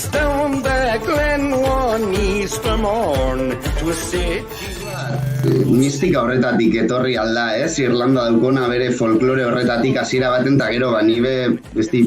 down the Glen one Easter morn to a city. Mistika horretatik etorri alda, Irlanda daukona bere folklore horretatik hasiera baten, eta gero, nibe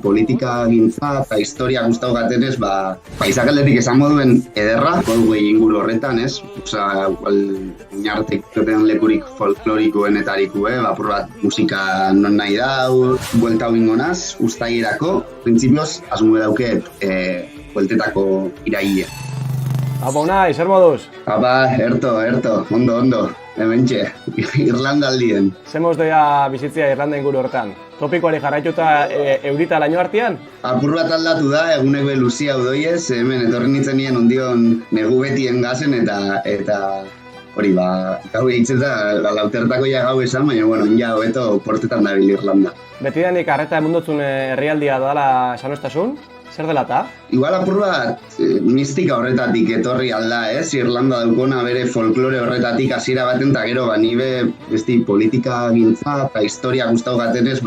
politika gintza eta historia gustau gatenez, izakaldetik esan moduen ederra, Galway inguru horretan, Osa, oinartek joten lekurik folklorikoenetariko, apur bat musika non nahi dau, buelta hau ingonaz, ustaierako, printzipioz, asmue dauket, bueltetako iraile. Apa, unai, zer moduz? Apa, erto, ondo, hementxe, Irlanda aldien. Zemoz doia bizitzia Irlanda inguru hortan? Topikoari jarraituta eurita laino artean? Apur bat aldatu da, eguneko luzia hau doiez, hemen etorri nintzen nien ondion negu betien gazen eta hori gau eitzeta lautertako ja gau esan, baina ja hobeto portetan dabil Irlanda. Betidanik arreta emundutzun herrialdia dala esanoztasun? Zer dela ta? Igual apur bat mistika horretatik etorri alda, Irlanda daukona bere folklore horretatik hasiera baten, eta gero, nibe politika gintza eta historia gustau gatenez,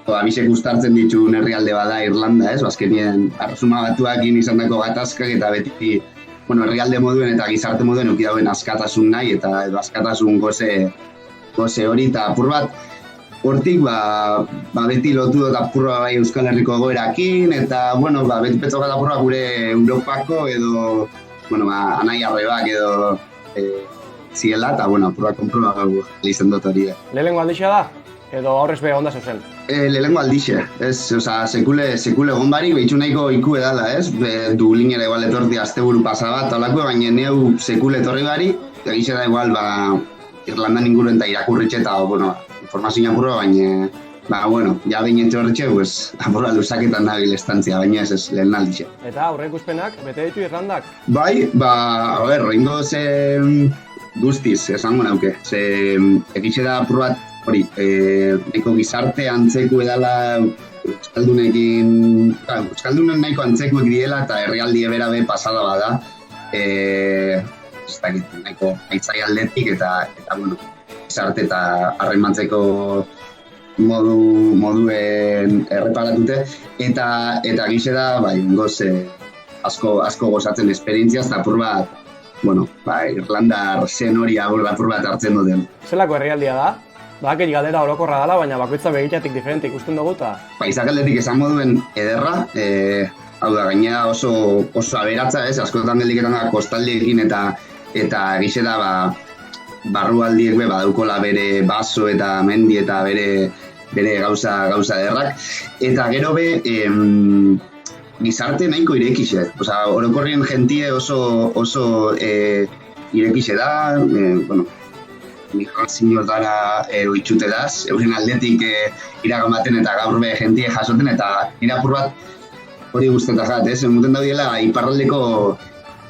abisek gustartzen dituen herrialde bada Irlanda, Azkenien arrazuma batuakin izandako gatazkak eta beti herrialde moduen eta gizarte moduen uki dauen askatasun nahi eta askatasun goze hori, eta apur bat hortik, beti lotu dut apurra bai Euskal Herriko egoerakin, eta, beti petzokat apurra gure Europako edo, anai arrebak edo ziela, eta, apurra konproba gau izan dut hori. Lehenengo aldixa da? Edo aurrez beha onda zeuzen? Lehenengo aldixe, sekule egon barik, behitxu nahiko iku edala, Dublinera igual etorti asteburu pasabat, talako, baina neu sekule etorri barik, egize da igual, Irlandan inguruen eta irakurritxe eta, informazioa apurra, baina, ja behin etxe horretxe, apurra luzaketan dabil estantzia, baina ez lehen aldixe. Eta aurreikuspenak, bete ditu Irlandak? Bai, reino guztiz, esango nauke. Egitxe da apur bat, hori, nahiko gizarte antzeku edala Euskaldunen nahiko antzekuek diela eta herrialdi ebera be pasada bada. Ez dakit, nahiko aitzai aldetik eta gizarte eta harremantzeko moduen erreparatute. Eta gize da, ingoz, asko gozatzen esperientziaz eta apur bat, Irlandar zen hori apur bat hartzen duten. Zelako herrialdia da? Bakit galdera orokorra dela, baina bakoitza begitzatik diferente ikusten dugu eta? Izakaldetik esan moduen ederra, hau da, gainera oso aberatza, askotan geldiketan da kostaldiekin eta gize da, barrualdiek badaukola bere baso eta mendi eta bere gauza ederrak. Eta gero be, gizarte nahiko irekixe. Orokorrien jentie oso irekixe da, migrazio dara oitxute daz, euren aldetik iragamaten eta gaur be jentie jasoten, eta nire apur bat hori guztetak jat, muten daudiela iparraldeko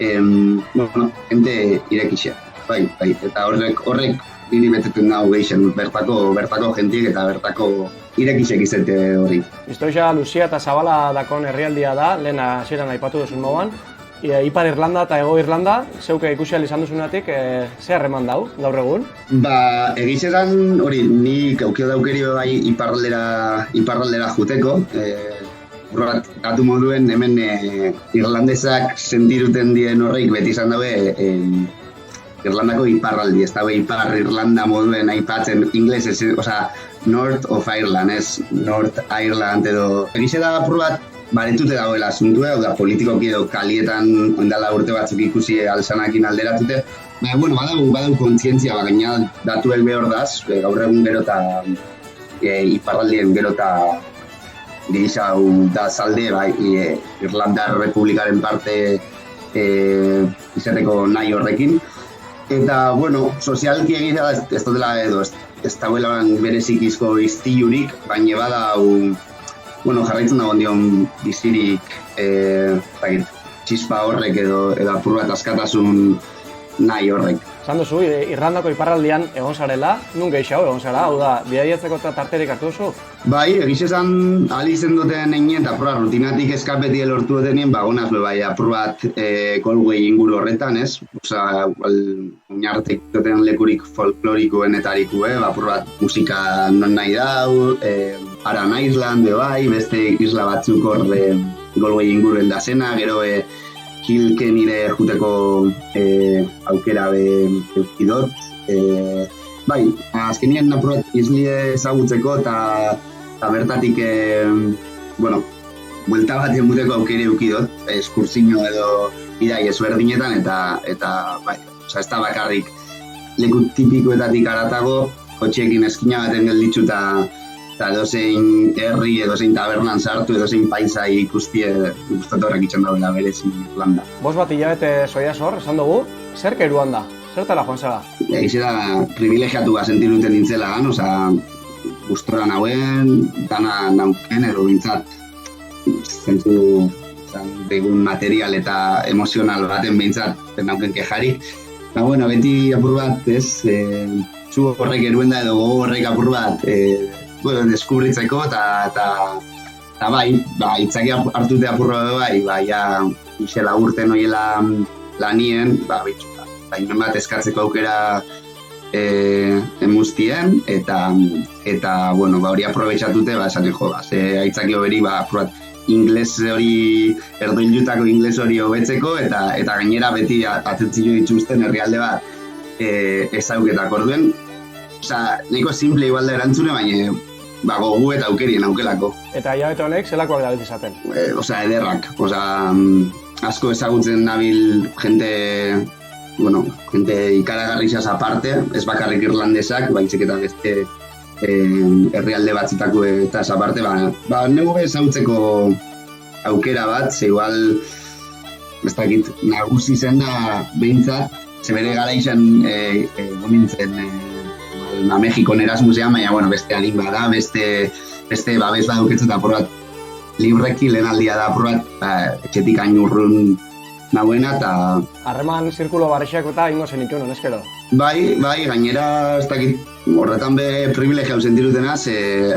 jente irekixe. Bai, eta horrek niri beteten dago geixen, bertako jentiek eta bertako irekisek izate hori. Historia luzia eta zabala dakon herrialdia da, lehen hasieran aipatu duzun moduan. Ipar Irlanda eta Hego Irlanda, zeuke ikusi izan duzunatik, ze harreman dau, gaur egun? Egizetan, hori, nik aukio daukerio bai iparraldera juteko. Gatu moduen, hemen irlandesak sentiruten dien horreik beti izan daue Irlandako iparraldi, ez daue Ipar Irlanda moduen aipatzen inglesez, North of Ireland, ez North Ireland edo. Egize da apur bat, baretute dagoela asuntua, politikoki edo kalietan ondala urte batzuk ikusi alzanakin alderatute. Badau kontzientzia, gaina datuek behor daz, gaur egun gero eta iparraldien gero eta dirixau da zalde, Irlandar Republikaren parte izateko nahi horrekin. Eta, sozialki egitea ez dela edo, ez dagoela berezikizko iztilurik, baina badau jarraitzen dagoen dion bizirik txispa horrek edo apur bat askatasun nahi horrek. Esan duzu, Irlandako iparraldian egon zarela, nun geixau egon zara, hau da, bidaiatzeko eta tarterik hartu duzu? Bai, egizezan ahal izen duten egin eta apur bat rutinatik eskapeti lortu dutenien, gonaz apur bat Galway inguru horretan, ez? Oinartek duten lekurik folklorikoenetariko, apur bat musika non nahi dau, Aran Island bai, beste isla batzuk hor Galway inguruen da zena, gero Kilkenire juteko aukera eukidot. Bai, azkenien apur bat islie ezagutzeko eta bertatik, buelta bat emuteko aukere eukidot, eskursiño edo bidai ezberdinetan eta bai, ez da bakarrik leku tipikoetatik aratago, kotxeekin eskina baten gelditzu eta edozein herri, edozein tabernan sartu, edozein paisai ikustie gustatu horrek itxan daudela berezi Irlanda. Bost bat hilabete soia zor, esan dugu, zer keruan da? Zertara joan zara? Egize da privilegiatu sentiruten nintzela, gustora nauen, dana nauken, edo bintzat zentzu begun material eta emozional baten behintzat nauken kejari. Beti apur bat, zu horrek eruen da edo gogo horrek apur bat deskubritzeko eta bai, itzaki hartute apurro edo bai, isela urten oiela lanien, imen bat eskatzeko aukera emuztien eta hori aprobetxatute, esaten jo, aitzaki hoberi apur bat ingles hori, erdoilutako ingles hori hobetzeko eta gainera beti atzentzio dituzten herrialde bat ezauketak orduen. Nahiko simple igual da erantzune, baina gogu eta aukerien aukelako. Eta hilabete honek zelakoak da izaten? Ederrak. Asko ezagutzen nabil jente ikaragarrizaz aparte, ez bakarrik irlandesak, baizik eta beste herrialde batzutako eta aparte, negu ezagutzeko aukera bat, ze igual, ez dakit, nagusi zen da behintzat, ze bere gara izan gomintzen Mexikon Erasmusean, baina beste adin bada, beste babes baduketzu eta apur bat libreki lehen aldia da apur bat etxetik hain urrun nahuena eta... Harreman zirkulo barrexak eta ingo zen itxun, honezkero? Bai, gainera, ez dakit, horretan be privilegiau sentirutena,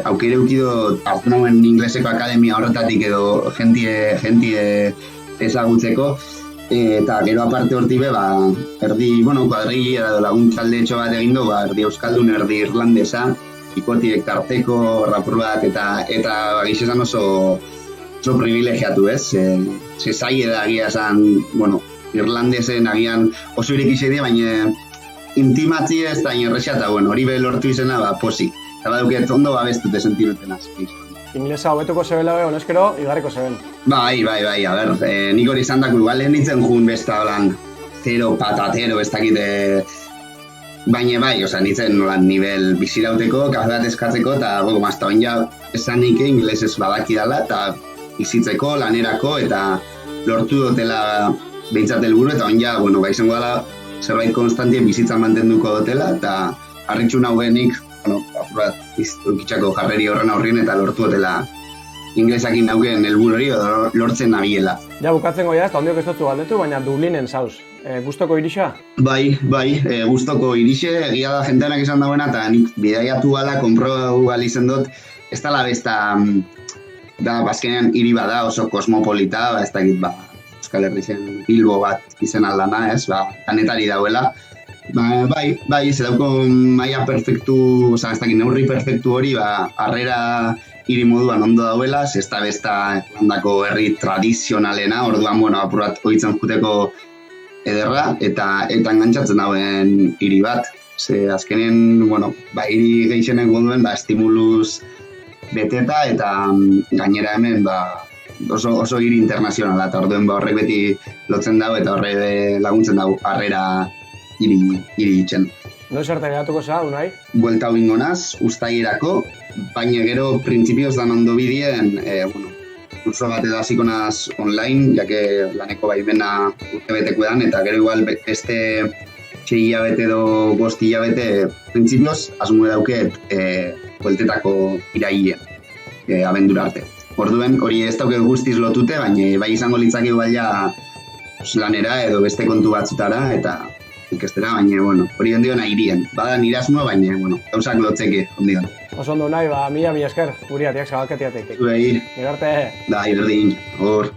aukere eukido hartu nauen ingleseko akademia horretatik edo jentie ezagutzeko, eta gero aparte horti be, erdi, kuadrilla edo laguntxalde etxo bat egindo, erdi euskaldun, erdi irlandesa, ikotiek tarteko, rapur bat, eta gizesan oso privilegiatu, ez? Ze zaie da agia esan, irlandesen agian oso irekize dira, baina intimatzi ez da inerrexea, eta hori be lortu izena, posi. Eta baduket ondo babestute sentiruten azki. Inglesa hobetuko zebela honezkero, igarriko zeben. Bai, a ber, nik hori izan dako, igual lehen nintzen jun besta holan, zero patatero, ez dakite, baina bai, nintzen nolan nivel bizirauteko, kafe bat eskatzeko, eta mazta hon ja esan nike inglesez badaki dala, eta bizitzeko, lanerako, eta lortu dutela behintzat helburu, eta hon ja, izango dela zerbait konstantien bizitzan mantenduko dutela, eta harritxu nahuenik, iztukitzako jarreri horren aurrien eta lortu dutela inglesakin nauken helburu hori lortzen nabiela. Ja, bukatzen goia, ez da ondiok ez dutzu galdetu, baina Dublinen zauz. Gustoko irixa? Bai, gustoko irixe, egia da jenteanak esan dauena, eta nik bidaiatu gala, konprobu gal izen dut, ez dala besta, da, bazkenean hiri bada oso kosmopolita, ez dakit, Euskal Herrizen Bilbo bat izen aldana, ez, planetari dauela. Bai, ze dauko maia perfektu, ez dakit, neurri perfektu hori, harrera hiri moduan ondo dauela, ez da besta Irlandako herri tradizionalena, orduan, apur bat oitzen juteko ederra, eta engantzatzen dauen hiri bat. Ze azkenen, hiri gehixenek gonduen, estimuluz beteta, eta gainera hemen, oso hiri internazionala, eta orduen horrek beti lotzen dago, eta horre laguntzen dago harrera hiri itxen. Noiz arte geratuko za, Unai? Buelta hau ingonaz, ustaierako, baina gero printzipioz dan ondo bidien, kurso bat edo hasiko naz online, jake laneko baimena urtebeteko edan, eta gero igual beste 6 hilabete edo 5 hilabete printzipioz asmo dauket bueltetako iraile, abendura arte. Orduen hori ez dauket guztiz lotute, baina bai izango litzake baila lanera edo beste kontu batzutara, eta ikestera, baina, hori ondiona irien. Bada nirasmo, baina, gauzak lotzeke, ondion. Oso ondo nahi, mila esker, guriatiak zabalketiatek. Zuei. Gerarte. Da, berdin, hor.